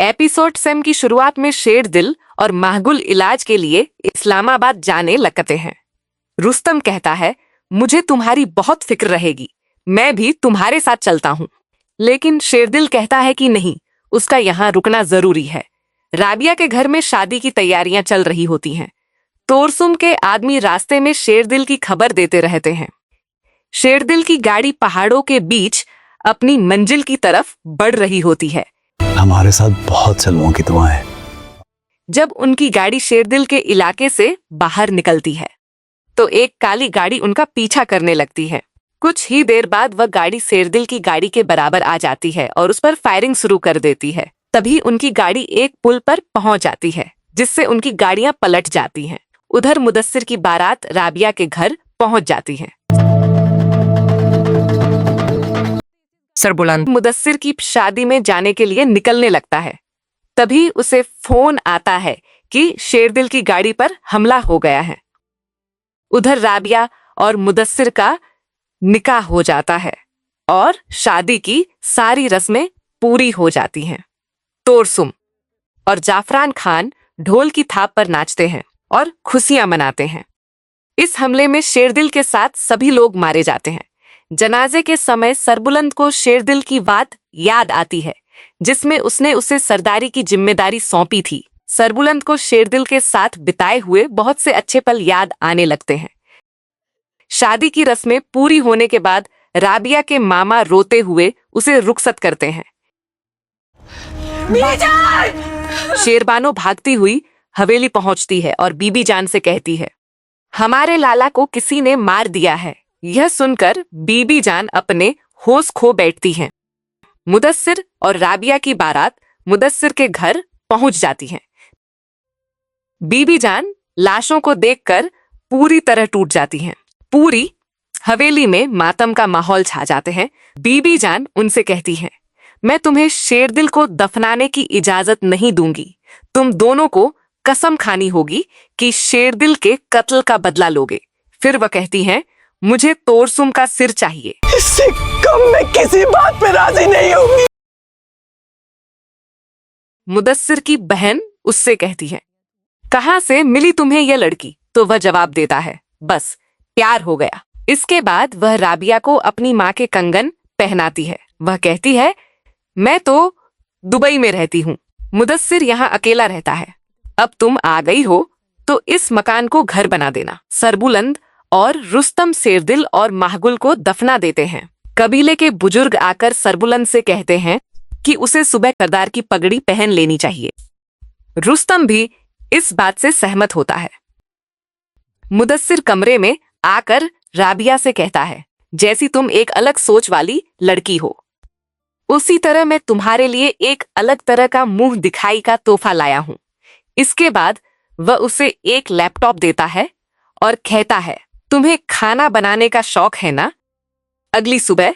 Episode same की शुरुआत में शेरदिल और महगुल इलाज के लिए इस्लामाबाद जाने लगते हैं। रुस्तम कहता है, मुझे तुम्हारी बहुत फिक्र रहेगी, मैं भी तुम्हारे साथ चलता हूँ। लेकिन शेरदिल कहता है कि नहीं, उसका यहाँ रुकना जरूरी है। राबिया के घर में शादी की तैयारियां चल रही होती हैं। तोरसुम के आदमी रास्ते में शेरदिल की खबर देते रहते हैं। शेरदिल की गाड़ी पहाड़ों के बीच अपनी मंजिल की तरफ बढ़ रही होती है। हमारे साथ बहुत से लोगों की दुआएं हैं। जब उनकी गाड़ी शेरदिल के इलाके से बाहर निकलती है तो एक काली गाड़ी उनका पीछा करने लगती है। कुछ ही देर बाद वह गाड़ी शेरदिल की गाड़ी के बराबर आ जाती है और उस पर फायरिंग शुरू कर देती है। तभी उनकी गाड़ी एक पुल पर पहुंच जाती है, जिससे उनकी गाड़ियां पलट जाती हैं। उधर मुदस्सिर की बारात राबिया के घर पहुंच जाती है। सरबुलंद मुदस्सिर की शादी में जाने के लिए निकलने लगता है। तभी उसे फोन आता है कि शेरदिल की गाड़ी पर हमला हो गया है। उधर राबिया और मुदस्सिर का निकाह हो जाता है और शादी की सारी रस्में पूरी हो जाती हैं। तोरसुम और जाफरान खान ढोल की थाप पर नाचते हैं और खुशियां मनाते हैं। इस हमले में शेरदिल के साथ सभी लोग मारे जाते हैं। जनाजे के समय सरबुलंद को शेरदिल की बात याद आती है, जिसमें उसने उसे सरदारी की जिम्मेदारी सौंपी थी। सरबुलंद को शेरदिल के साथ बिताए हुए बहुत से अच्छे पल याद आने लगते हैं। शादी की रस्में पूरी होने के बाद राबिया के मामा रोते हुए उसे रुखसत करते हैं। शेरबानो भागती हुई हवेली पहुंचती है और बीबी जान से कहती है, हमारे लाला को किसी ने मार दिया है। यह सुनकर बीबी जान अपने होश खो बैठती हैं। मुदस्सिर और राबिया की बारात मुदस्सिर के घर पहुंच जाती है। बीबी जान लाशों को देखकर पूरी तरह टूट जाती हैं। पूरी हवेली में मातम का माहौल छा जाते हैं। बीबी जान उनसे कहती हैं, मैं तुम्हें शेरदिल को दफनाने की इजाजत नहीं दूंगी। तुम दोनों को कसम खानी होगी कि शेरदिल के कत्ल का बदला लोगे। फिर वह कहती हैं, मुझे तोरसुम का सिर चाहिए। इससे कम मैं किसी बात पे राजी नहीं होंगी। मुदस्सिर की बहन उससे कहती है, कहां से मिली तुम्हें यह लड़की? तो वह जवाब देता है, बस प्यार हो गया। इसके बाद वह राबिया को अपनी माँ के कंगन पहनाती है। वह कहती है, मैं तो दुबई में रहती हूँ, मुदस्सिर यहाँ अकेला रहता है। अब तुम आ गई हो तो इस मकान को घर बना देना। सरबुलंद और रुस्तम शेरदिल और महगुल को दफना देते हैं। कबीले के बुजुर्ग आकर सरबुलंद से कहते हैं कि उसे सुबह सरदार की पगड़ी पहन लेनी चाहिए। रुस्तम भी इस बात से सहमत होता है। मुदस्सिर कमरे में आकर राबिया से कहता है, जैसी तुम एक अलग सोच वाली लड़की हो, उसी तरह मैं तुम्हारे लिए एक अलग तरह का मुंह दिखाई का तोहफा लाया हूं। इसके बाद वह उसे एक लैपटॉप देता है और कहता है, तुम्हें खाना बनाने का शौक है ना? अगली सुबह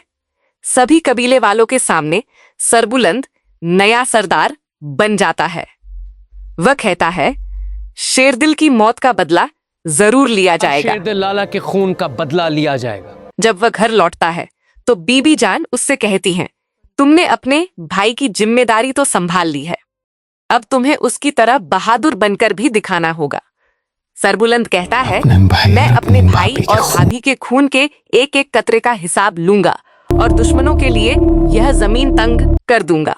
सभी कबीले वालों के सामने सरबुलंद नया सरदार बन जाता है। वह कहता है, शेरदिल की मौत का बदला जरूर लिया जाएगा। शेरदिल लाला के खून का बदला लिया जाएगा। जब वह घर लौटता है तो बीबी जान उससे कहती हैं, तुमने अपने भाई की जिम्मेदारी तो संभाल ली है, अब तुम्हें उसकी तरह बहादुर बनकर भी दिखाना होगा। सरबुलंद कहता है, मैं अपने भाई और भाभी के खून के एक एक कतरे का हिसाब लूंगा और दुश्मनों के लिए यह जमीन तंग कर दूंगा।